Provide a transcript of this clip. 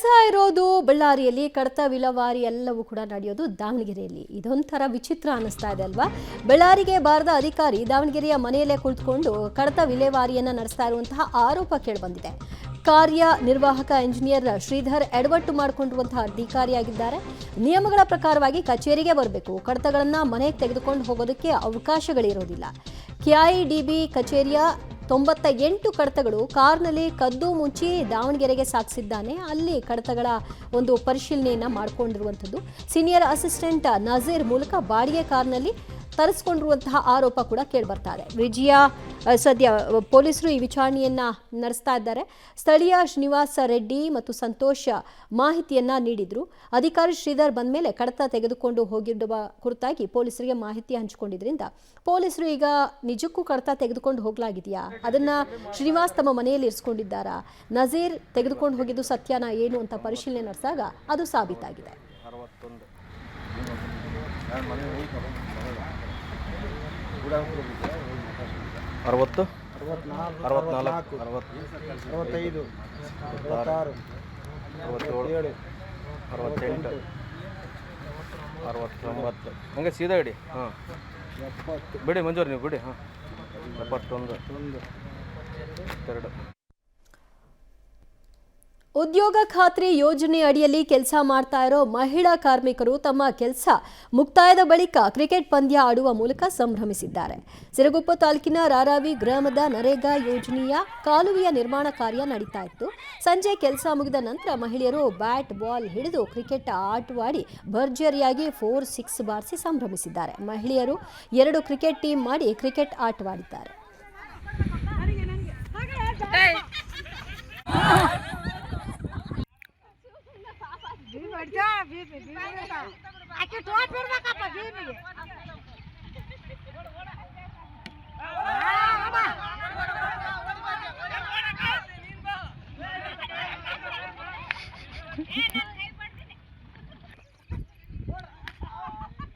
ಕೆಲಸ ಇರೋದು ಬಳ್ಳಾರಿಯಲ್ಲಿ, ಕಡತ ವಿಲೇವಾರಿ ಎಲ್ಲವೂ ಕೂಡ ನಡೆಯೋದು ದಾವಣಗೆರೆಯಲ್ಲಿ. ಇದೊಂಥರ ವಿಚಿತ್ರ ಅನ್ನಿಸ್ತಾ ಇದೆ ಅಲ್ವಾ? ಬಳ್ಳಾರಿಗೆ ಬಾರದ ಅಧಿಕಾರಿ ದಾವಣಗೆರೆಯ ಮನೆಯಲ್ಲೇ ಕುಳಿತುಕೊಂಡು ಕಡತ ವಿಲೇವಾರಿಯನ್ನ ನಡೆಸ್ತಾ ಇರುವಂತಹ ಆರೋಪ ಕೇಳಿಬಂದಿದೆ. ಕಾರ್ಯನಿರ್ವಾಹಕ ಇಂಜಿನಿಯರ್ ಶ್ರೀಧರ್ ಎಡವಟ್ಟು ಮಾಡಿಕೊಂಡಿರುವಂತಹ ಅಧಿಕಾರಿಯಾಗಿದ್ದಾರೆ. ನಿಯಮಗಳ ಪ್ರಕಾರವಾಗಿ ಕಚೇರಿಗೆ ಬರಬೇಕು, ಕಡತಗಳನ್ನು ಮನೆಗೆ ತೆಗೆದುಕೊಂಡು ಹೋಗೋದಕ್ಕೆ ಅವಕಾಶಗಳಿರೋದಿಲ್ಲ. ಕೆಐಡಿಬಿ ಕಚೇರಿಯ 98 ಕಡತಗಳು ಕಾರ್ನಲ್ಲಿ ಕದ್ದು ಮುಚ್ಚಿ ದಾವಣಗೆರೆಗೆ ಸಾಗಿಸಿದ್ದಾನೆ. ಅಲ್ಲಿ ಕಡತಗಳ ಒಂದು ಪರಿಶೀಲನೆಯನ್ನ ಮಾಡಿಕೊಂಡಿರುವಂಥದ್ದು. ಸೀನಿಯರ್ ಅಸಿಸ್ಟೆಂಟ್ ನಜೀರ್ ಮೂಲಕ ಬಾಡಿಗೆ ಕಾರ್ನಲ್ಲಿ ತರಿಸಿಕೊಂಡಿರುವಂತಹ ಆರೋಪ ಕೂಡ ಕೇಳಿಬರ್ತಾ ಇದೆ. ವಿಜಯ ಸದ್ಯ ಪೊಲೀಸರು ಈ ವಿಚಾರಣೆಯನ್ನ ನಡೆಸ್ತಾ ಇದ್ದಾರೆ. ಸ್ಥಳೀಯ ಶ್ರೀನಿವಾಸ ರೆಡ್ಡಿ ಮತ್ತು ಸಂತೋಷ್ ಮಾಹಿತಿಯನ್ನ ನೀಡಿದ್ರು. ಅಧಿಕಾರಿ ಶ್ರೀಧರ್ ಬಂದ ಮೇಲೆ ಕಡತ ತೆಗೆದುಕೊಂಡು ಹೋಗಿರುವ ಕುರಿತಾಗಿ ಪೊಲೀಸರಿಗೆ ಮಾಹಿತಿ ಹಂಚಿಕೊಂಡಿದ್ರಿಂದ ಪೊಲೀಸರು ಈಗ ನಿಜಕ್ಕೂ ಕಡತ ತೆಗೆದುಕೊಂಡು ಹೋಗಲಾಗಿದೆಯಾ, ಅದನ್ನ ಶ್ರೀನಿವಾಸ್ ತಮ್ಮ ಮನೆಯಲ್ಲಿ ಇರಿಸಿಕೊಂಡಿದ್ದಾರಾ, ನಜೀರ್ ತೆಗೆದುಕೊಂಡು ಹೋಗಿದ್ದು ಸತ್ಯನಾ ಏನು ಅಂತ ಪರಿಶೀಲನೆ ನಡೆಸಿದಾಗ ಅದು ಸಾಬೀತಾಗಿದೆ. 60 64 65 66 67 68 69 ಹಂಗೆ ಸೀದಾ ಇಡಿ. ಹಾಂ ಬಿಡಿ ಮಂಜೂರು, ನೀವು ಬಿಡಿ. ಹಾಂ 71 72. ಉದ್ಯೋಗ ಖಾತ್ರಿ ಯೋಜನೆ ಅಡಿಯಲ್ಲಿ ಕೆಲಸ ಮಾಡ್ತಾ ಇರೋ ಮಹಿಳಾ ಕಾರ್ಮಿಕರು ತಮ್ಮ ಕೆಲಸ ಮುಕ್ತಾಯದ ಬಳಿಕ ಕ್ರಿಕೆಟ್ ಪಂದ್ಯ ಆಡುವ ಮೂಲಕ ಸಂಭ್ರಮಿಸಿದ್ದಾರೆ. ಸಿರಗುಪ್ಪ ತಾಲೂಕಿನ ರಾರಾವಿ ಗ್ರಾಮದ ನರೇಗಾ ಯೋಜನೆಯ ಕಾಲುವೆಯ ನಿರ್ಮಾಣ ಕಾರ್ಯ ನಡೀತಾ ಇತ್ತು. ಸಂಜೆ ಕೆಲಸ ಮುಗಿದ ನಂತರ ಮಹಿಳೆಯರು ಬ್ಯಾಟ್ ಬಾಲ್ ಹಿಡಿದು ಕ್ರಿಕೆಟ್ ಆಟವಾಡಿ ಭರ್ಜರಿಯಾಗಿ 4-6 ಬಾರಿಸಿ ಸಂಭ್ರಮಿಸಿದ್ದಾರೆ. ಮಹಿಳೆಯರು 2 ಕ್ರಿಕೆಟ್ ಟೀಮ್ ಮಾಡಿ ಕ್ರಿಕೆಟ್ ಆಟವಾಡಿದ್ದಾರೆ. Ini